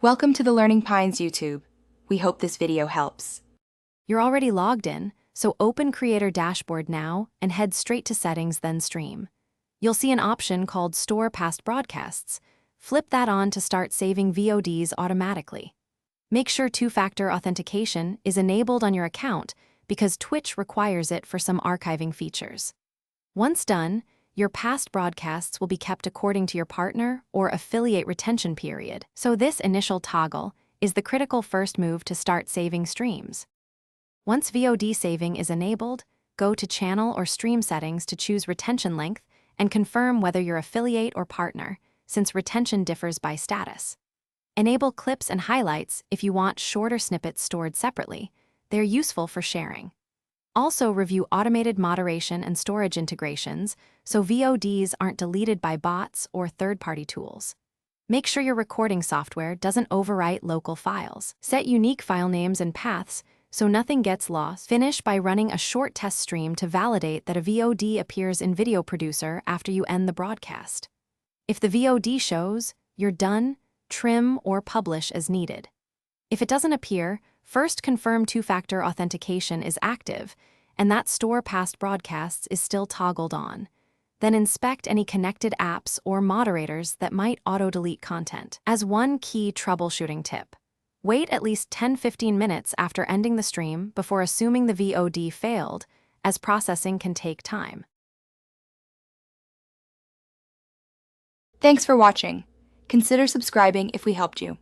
Welcome to the Learning Pines YouTube. We hope this video helps. You're already logged in, so open Creator Dashboard now and head straight to Settings, then Stream. You'll see an option called Store Past Broadcasts. Flip that on to start saving VODs automatically. Make sure two-factor authentication is enabled on your account because Twitch requires it for some archiving features. Once done, your past broadcasts will be kept according to your partner or affiliate retention period, so this initial toggle is the critical first move to start saving streams. Once VOD saving is enabled, go to Channel or Stream Settings to choose retention length and confirm whether you're affiliate or partner, since retention differs by status. Enable clips and highlights if you want shorter snippets stored separately. They're useful for sharing. Also review automated moderation and storage integrations so VODs aren't deleted by bots or third-party tools. Make sure your recording software doesn't overwrite local files. Set unique file names and paths so nothing gets lost. Finish by running a short test stream to validate that a VOD appears in Video Producer after you end the broadcast. If the VOD shows, you're done, trim or publish as needed. If it doesn't appear, first confirm two-factor authentication is active and that Store Past Broadcasts is still toggled on. Then inspect any connected apps or moderators that might auto-delete content. As one key troubleshooting tip, wait at least 10-15 minutes after ending the stream before assuming the VOD failed, as processing can take time. Thanks for watching. Consider subscribing if we helped you.